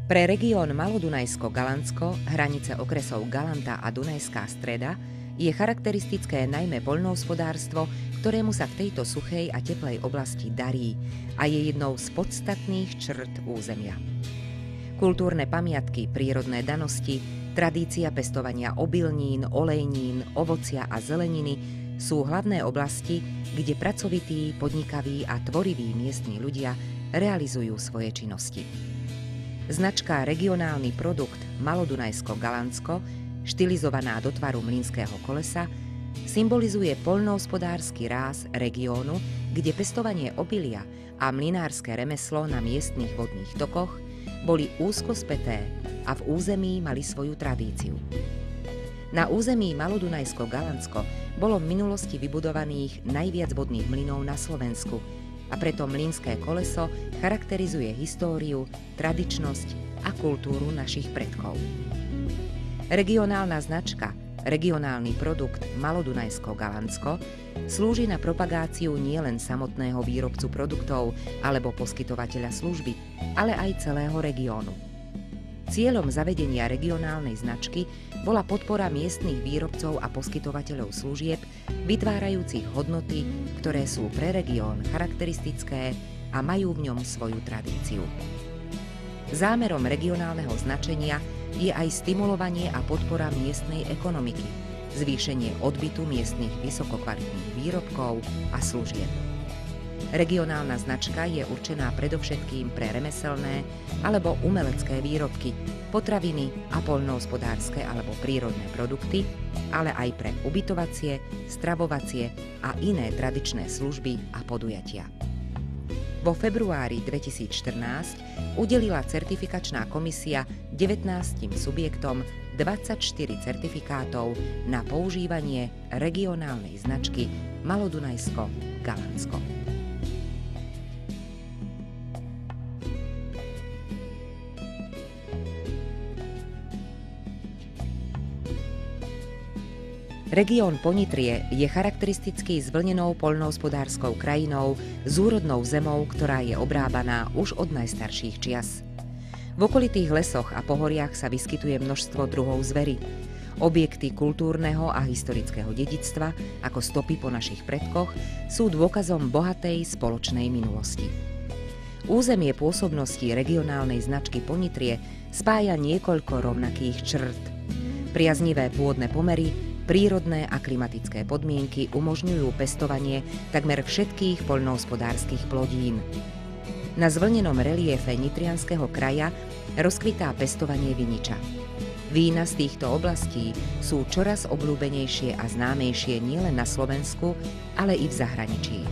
Pre región Malodunajsko-Galandsko, hranice okresov Galanta a Dunajská Streda, je charakteristické najmä poľnohospodárstvo, ktorému sa v tejto suchej a teplej oblasti darí a je jednou z podstatných črt územia. Kultúrne pamiatky, prírodné danosti, tradícia pestovania obilnín, olejnín, ovocia a zeleniny sú hlavné oblasti, kde pracovití, podnikaví a tvoriví miestni ľudia realizujú svoje činnosti. Značka Regionálny produkt Malodunajsko-Galandsko, štilizovaná do tvaru mlynského kolesa, symbolizuje poľnohospodársky ráz regiónu, kde pestovanie obilia a mlynárske remeslo na miestnych vodných tokoch boli úzko späté a v území mali svoju tradíciu. Na území Malodunajsko-Galandsko bolo v minulosti vybudovaných najviac vodných mlynov na Slovensku a preto mlynské koleso charakterizuje históriu, tradičnosť a kultúru našich predkov. Regionálna značka Regionálny produkt Malodunajsko-Galandsko slúži na propagáciu nielen samotného výrobcu produktov alebo poskytovateľa služby, ale aj celého regiónu. Cieľom zavedenia regionálnej značky bola podpora miestnych výrobcov a poskytovateľov služieb, vytvárajúcich hodnoty, ktoré sú pre región charakteristické a majú v ňom svoju tradíciu. Zámerom regionálneho značenia je aj stimulovanie a podpora miestnej ekonomiky, zvýšenie odbytu miestnych vysokokvalitných výrobkov a služieb. Regionálna značka je určená predovšetkým pre remeselné alebo umelecké výrobky, potraviny a poľnohospodárske alebo prírodné produkty, ale aj pre ubytovacie, stravovacie a iné tradičné služby a podujatia. Vo februári 2014 udelila certifikačná komisia 19 subjektom 24 certifikátov na používanie regionálnej značky Malodunajsko-Galandsko. Región Ponitrie je charakteristický zvlnenou poľnohospodárskou krajinou s úrodnou zemou, ktorá je obrábaná už od najstarších čias. V okolitých lesoch a pohoriach sa vyskytuje množstvo druhov zvery. Objekty kultúrneho a historického dedičstva, ako stopy po našich predkoch, sú dôkazom bohatej spoločnej minulosti. Územie pôsobnosti regionálnej značky Ponitrie spája niekoľko rovnakých črt. Priaznivé pôdne pomery, prírodné a klimatické podmienky umožňujú pestovanie takmer všetkých poľnohospodárskych plodín. Na zvlnenom reliefe nitrianskeho kraja rozkvitá pestovanie viniča. Vína z týchto oblastí sú čoraz obľúbenejšie a známejšie nielen na Slovensku, ale i v zahraničí.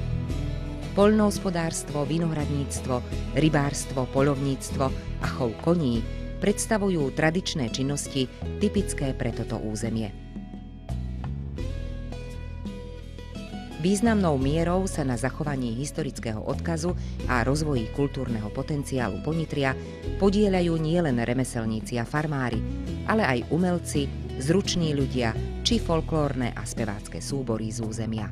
Poľnohospodárstvo, vinohradníctvo, rybárstvo, poľovníctvo a chov koní predstavujú tradičné činnosti typické pre toto územie. Významnou mierou sa na zachovaní historického odkazu a rozvoji kultúrneho potenciálu Ponitria podieľajú nielen remeselníci a farmári, ale aj umelci, zruční ľudia či folklórne a spevácke súbory z územia.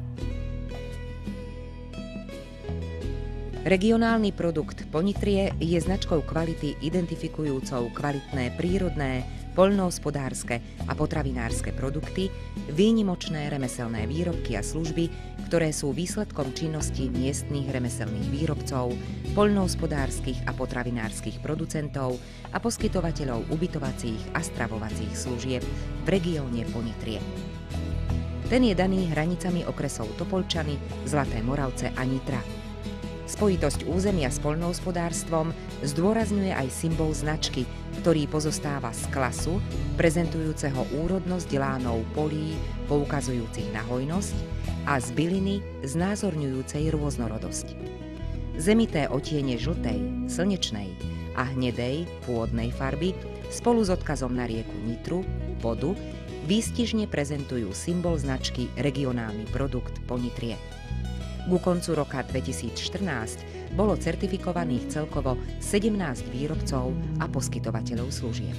Regionálny produkt Ponitrie je značkou kvality identifikujúcou kvalitné prírodné, poľnohospodárske a potravinárske produkty, výnimočné remeselné výrobky a služby, ktoré sú výsledkom činnosti miestnych remeselných výrobcov, poľnohospodárskych a potravinárskych producentov a poskytovateľov ubytovacích a stravovacích služieb v regióne Ponitrie. Ten je daný hranicami okresov Topolčany, Zlaté Moravce a Nitra. Spojitosť územia s poľnohospodárstvom zdôrazňuje aj symbol značky, ktorý pozostáva z klasu, prezentujúceho úrodnosť lánov polí, poukazujúcich na hojnosť, a z byliny znázorňujúcej rôznorodosť. Zemité otiene žltej, slnečnej a hnedej pôdnej farby spolu s odkazom na rieku Nitru, vodu, výstižne prezentujú symbol značky Regionálny produkt Ponitrie. Ku koncu roka 2014 bolo certifikovaných celkovo 17 výrobcov a poskytovateľov služieb.